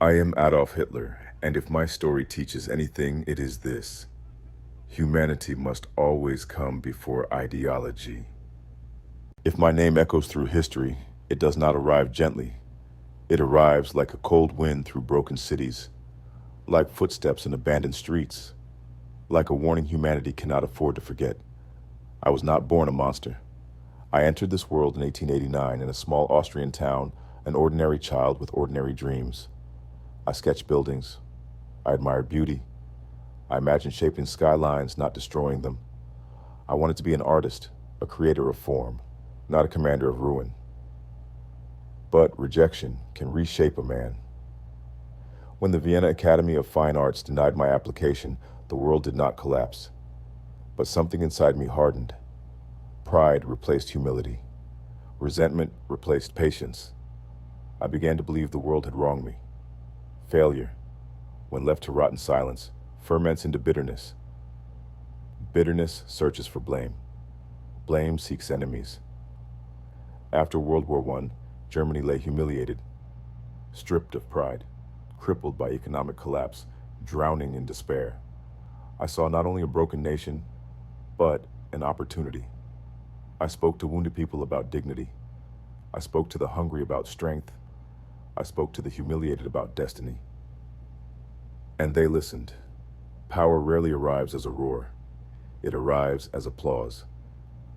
I am Adolf Hitler, and if my story teaches anything, it is this. Humanity must always come before ideology. If my name echoes through history, it does not arrive gently. It arrives like a cold wind through broken cities, like footsteps in abandoned streets, like a warning humanity cannot afford to forget. I was not born a monster. I entered this world in 1889 in a small Austrian town, an ordinary child with ordinary dreams. I sketched buildings. I admired beauty. I imagined shaping skylines, not destroying them. I wanted to be an artist, a creator of form, not a commander of ruin. But rejection can reshape a man. When the Vienna Academy of Fine Arts denied my application, the world did not collapse. But something inside me hardened. Pride replaced humility. Resentment replaced patience. I began to believe the world had wronged me. Failure, when left to rot in silence, ferments into bitterness. Bitterness searches for blame. Blame seeks enemies. After World War I, Germany lay humiliated, stripped of pride, crippled by economic collapse, drowning in despair. I saw not only a broken nation, but an opportunity. I spoke to wounded people about dignity. I spoke to the hungry about strength. I spoke to the humiliated about destiny. And they listened. Power rarely arrives as a roar. It arrives as applause.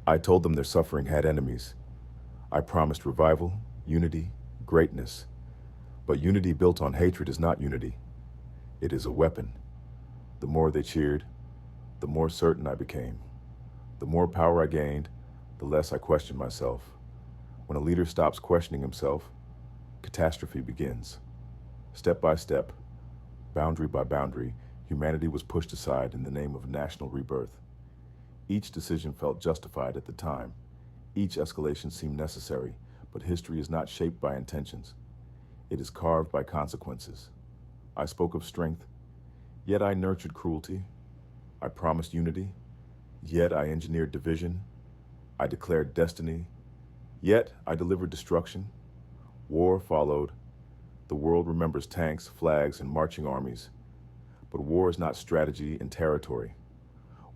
I told them their suffering had enemies. I promised revival, unity, greatness. But unity built on hatred is not unity. It is a weapon. The more they cheered, the more certain I became. The more power I gained, the less I questioned myself. When a leader stops questioning himself, catastrophe begins. Step by step, boundary by boundary, humanity was pushed aside in the name of national rebirth. Each decision felt justified at the time. Each escalation seemed necessary, but history is not shaped by intentions. It is carved by consequences. I spoke of strength, yet I nurtured cruelty. I promised unity, yet I engineered division. I declared destiny, yet I delivered destruction. War followed. The world remembers tanks, flags, and marching armies. But war is not strategy and territory.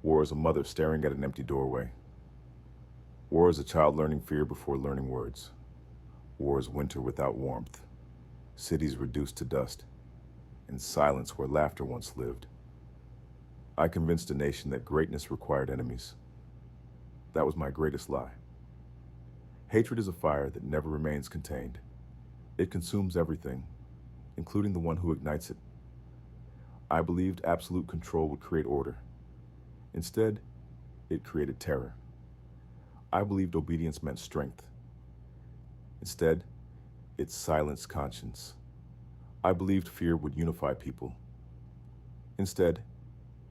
War is a mother staring at an empty doorway. War is a child learning fear before learning words. War is winter without warmth. Cities reduced to dust, and silence where laughter once lived. I convinced a nation that greatness required enemies. That was my greatest lie. Hatred is a fire that never remains contained. It consumes everything, including the one who ignites it. I believed absolute control would create order. Instead, it created terror. I believed obedience meant strength. Instead, it silenced conscience. I believed fear would unify people. Instead,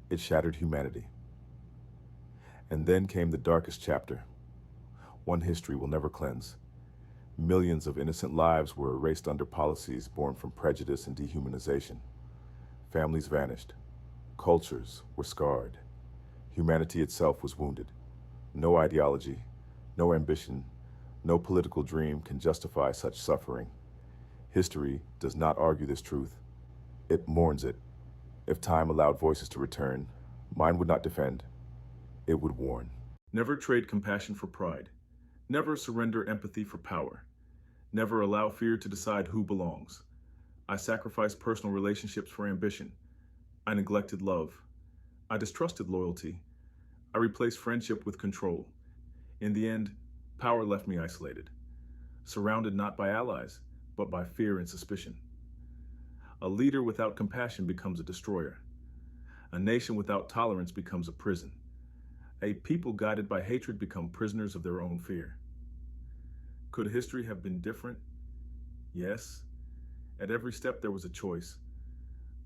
it shattered humanity. And then came the darkest chapter, one history will never cleanse. Millions of innocent lives were erased under policies born from prejudice and dehumanization. Families vanished. Cultures were scarred. Humanity itself was wounded. No ideology, no ambition, no political dream can justify such suffering. History does not argue this truth. It mourns it. If time allowed voices to return, mine would not defend. It would warn. Never trade compassion for pride. Never surrender empathy for power. Never allow fear to decide who belongs. I sacrificed personal relationships for ambition. I neglected love. I distrusted loyalty. I replaced friendship with control. In the end, power left me isolated, surrounded not by allies, but by fear and suspicion. A leader without compassion becomes a destroyer. A nation without tolerance becomes a prison. A people guided by hatred become prisoners of their own fear. Could history have been different? Yes. At every step there was a choice.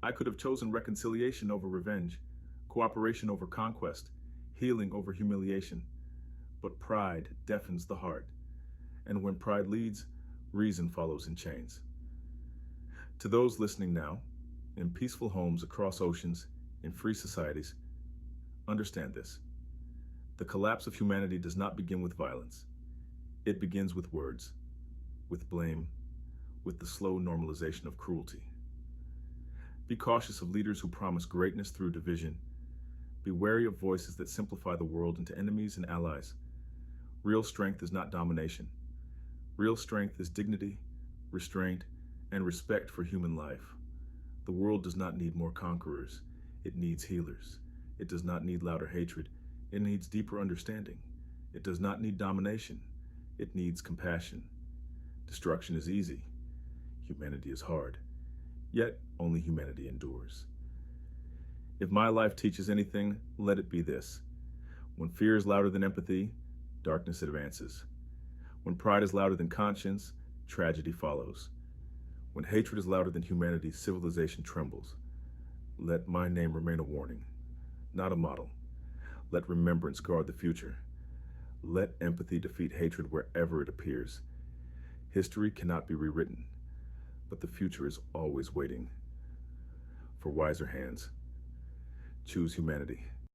I could have chosen reconciliation over revenge, cooperation over conquest, healing over humiliation. But pride deafens the heart. And when pride leads, reason follows in chains. To those listening now, in peaceful homes across oceans, in free societies, understand this. The collapse of humanity does not begin with violence. It begins with words, with blame, with the slow normalization of cruelty. Be cautious of leaders who promise greatness through division. Be wary of voices that simplify the world into enemies and allies. Real strength is not domination. Real strength is dignity, restraint, and respect for human life. The world does not need more conquerors. It needs healers. It does not need louder hatred. It needs deeper understanding. It does not need domination. It needs compassion. Destruction is easy. Humanity is hard. Yet only humanity endures. If my life teaches anything, let it be this. When fear is louder than empathy, darkness advances. When pride is louder than conscience, tragedy follows. When hatred is louder than humanity, civilization trembles. Let my name remain a warning, not a model. Let remembrance guard the future. Let empathy defeat hatred wherever it appears. History cannot be rewritten, but the future is always waiting for wiser hands. Choose humanity.